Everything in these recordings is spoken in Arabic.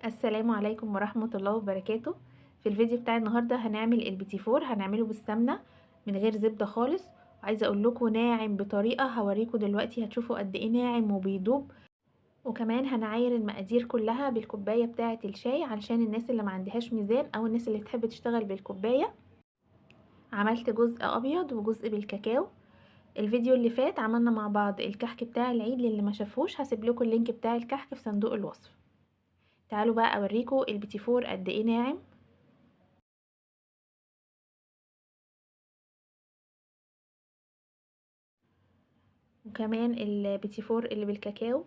السلام عليكم ورحمة الله وبركاته. في الفيديو بتاع النهاردة هنعمل البيتي فور، هنعمله بالسمنة من غير زبدة خالص. وعايزة اقول لكم ناعم بطريقة هوريكم دلوقتي، هتشوفوا قد ايه ناعم وبيدوب. وكمان هنعاير المقادير كلها بالكوباية بتاعة الشاي علشان الناس اللي ما عندهاش ميزان او الناس اللي تحب تشتغل بالكوباية. عملت جزء ابيض وجزء بالكاكاو. الفيديو اللي فات عملنا مع بعض الكحك بتاع العيد، للي ما شافوش هسيب لكم اللينك بتاع الكحك في صندوق الوصف. تعالوا بقى اوريكم البيتي فور قد ايه ناعم. وكمان البيتي فور اللي بالكاكاو.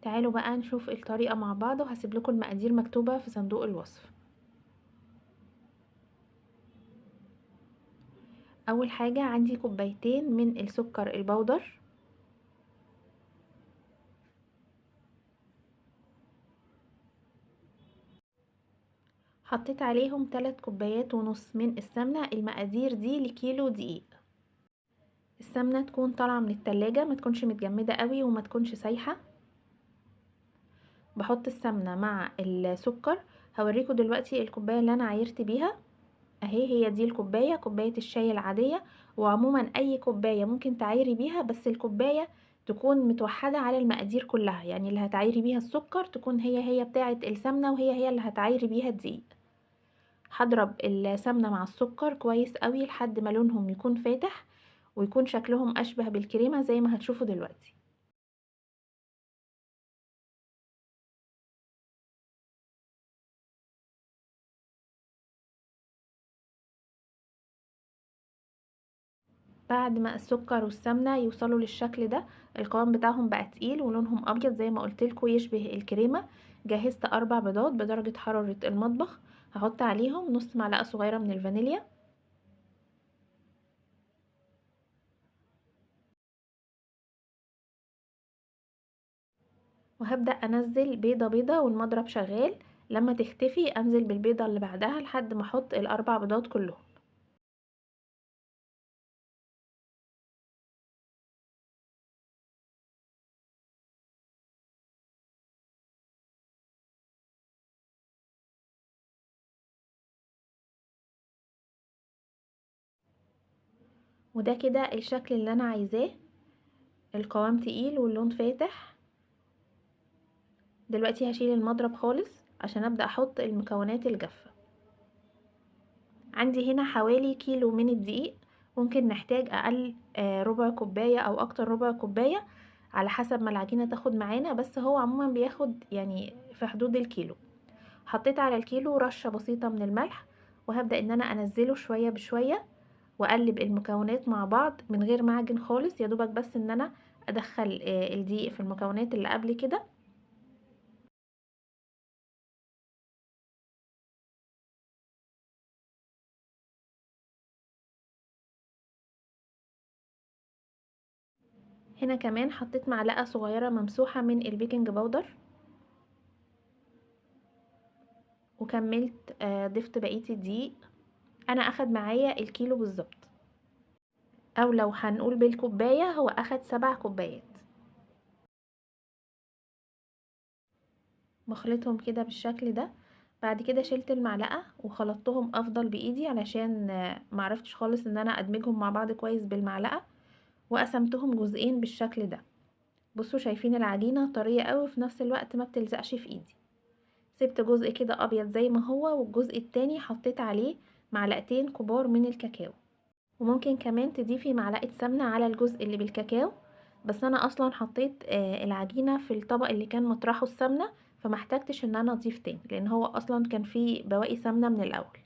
تعالوا بقى نشوف الطريقة مع بعض، وهسيب لكم المقادير مكتوبة في صندوق الوصف. اول حاجة عندي كوبايتين من السكر البودر، حطيت عليهم 3 كوبايات ونص من السمنة. المقادير دي لكيلو دقيق. السمنة تكون طالعة من التلاجة، ما تكونش متجمدة قوي وما تكونش سايحة. بحط السمنة مع السكر. هوريكم دلوقتي الكوباية اللي انا عايرت بيها اهي، هي دي الكوباية، كوباية الشاي العادية. وعموما اي كوباية ممكن تعايري بيها، بس الكوباية تكون متوحدة على المقادير كلها، يعني اللي هتعايري بيها السكر تكون هي بتاعة السمنة، وهي اللي هتعايري بيها الدقيق. هضرب السمنة مع السكر كويس قوي لحد ما لونهم يكون فاتح ويكون شكلهم اشبه بالكريمة زي ما هتشوفوا دلوقتي. بعد ما السكر والسمنة يوصلوا للشكل ده، القوام بتاعهم بقى تقيل ولونهم ابيض زي ما قلتلكوا يشبه الكريمة. جهزت 4 بيضات بدرجة حرارة المطبخ، هحط عليهم نص معلقة صغيرة من الفانيليا. وهبدأ انزل بيضة بيضة والمضرب شغال، لما تختفي انزل بالبيضة اللي بعدها لحد ما احط ال4 بيضات كلهم. وده كده الشكل اللي انا عايزاه، القوام تقيل واللون فاتح. دلوقتي هشيل المضرب خالص عشان ابدأ احط المكونات الجافة. عندي هنا حوالي كيلو من الدقيق، ممكن نحتاج اقل ربع كوباية او اكتر ربع كوباية على حسب ما العجينة تاخد معانا، بس هو عموما بياخد يعني في حدود الكيلو. حطيت على الكيلو رشة بسيطة من الملح، وهبدأ ان انا انزله شوية بشوية واقلب المكونات مع بعض من غير معجن خالص، يا دوبك بس ان انا ادخل الدقيق في المكونات اللي قبل كده. هنا كمان حطيت معلقة صغيرة ممسوحة من البيكنج باودر، وكملت ضفت بقية الدقيق. انا اخد معايا الكيلو بالظبط، او لو هنقول بالكوباية هو اخد 7 كوبايات. بخلطهم كده بالشكل ده. بعد كده شلت المعلقة وخلطتهم افضل بايدي علشان معرفتش خالص ان انا ادمجهم مع بعض كويس بالمعلقة، وقسمتهم جزئين بالشكل ده. بصوا شايفين العجينة طرية قوي وفي نفس الوقت ما بتلزقش في ايدي. سبت جزء كده ابيض زي ما هو، والجزء التاني حطيت عليه معلقتين كبار من الكاكاو. وممكن كمان تضيفي معلقة سمنة على الجزء اللي بالكاكاو، بس انا اصلا حطيت العجينة في الطبق اللي كان مطرحه السمنة، فما احتاجتش ان انا اضيف تاني لان هو اصلا كان فيه بواقي سمنة من الاول.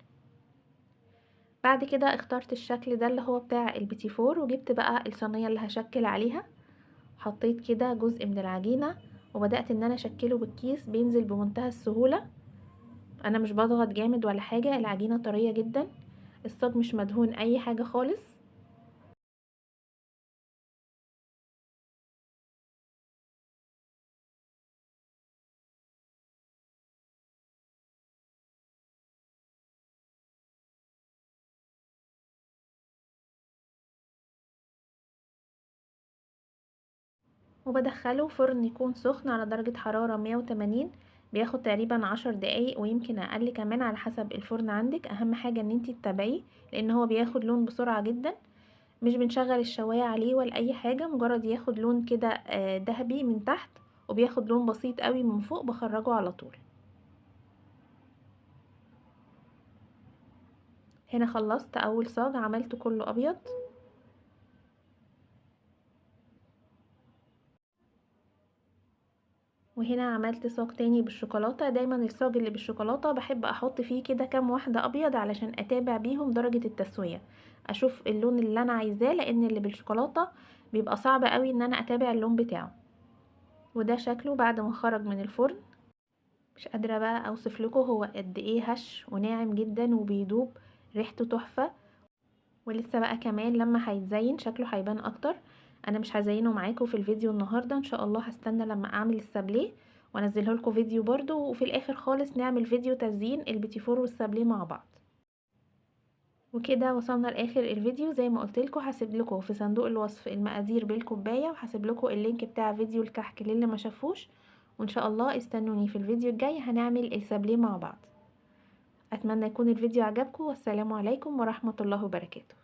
بعد كده اخترت الشكل ده اللي هو بتاع البيتي فور، وجبت بقى الصينية اللي هشكل عليها. حطيت كده جزء من العجينة وبدأت ان انا اشكله بالكيس، بينزل بمنتهى السهولة. انا مش بضغط جامد ولا حاجة، العجينة طرية جدا، الصاج مش مدهون اي حاجة خالص. وبدخله فرن يكون سخن على درجة حرارة 180. بياخد تقريبا 10 دقايق ويمكن اقل كمان على حسب الفرن عندك. اهم حاجة ان انتي تتابعيه لان هو بياخد لون بسرعة جدا. مش بنشغل الشواية عليه ولا اي حاجة، مجرد ياخد لون كده ذهبي من تحت وبياخد لون بسيط قوي من فوق بخرجه على طول. هنا خلصت اول صاج عملته كله ابيض. وهنا عملت صاج تاني بالشوكولاتة. دايما الصاج اللي بالشوكولاتة بحب احط فيه كده كام واحدة ابيض علشان اتابع بيهم درجة التسوية، اشوف اللون اللي انا عايزاه، لان اللي بالشوكولاتة بيبقى صعب قوي ان انا اتابع اللون بتاعه. وده شكله بعد ما خرج من الفرن. مش قادرة بقى اوصف لكم هو قد ايه هش وناعم جدا وبيدوب، ريحته تحفة. ولسه بقى كمان لما هيتزين شكله هيبان اكتر. انا مش هزينه معاكم في الفيديو النهارده، ان شاء الله هستنى لما اعمل السابليه وانزله لكم فيديو برضو، وفي الاخر خالص نعمل فيديو تزيين البيتي فور والسابليه مع بعض. وكده وصلنا لاخر الفيديو. زي ما قلت لكم هسيب لكم في صندوق الوصف المقادير بالكوبايه، وهسيب لكم اللينك بتاع فيديو الكحك للي ما شافوش. وان شاء الله استنوني في الفيديو الجاي هنعمل السابليه مع بعض. اتمنى يكون الفيديو عجبكم، والسلام عليكم ورحمه الله وبركاته.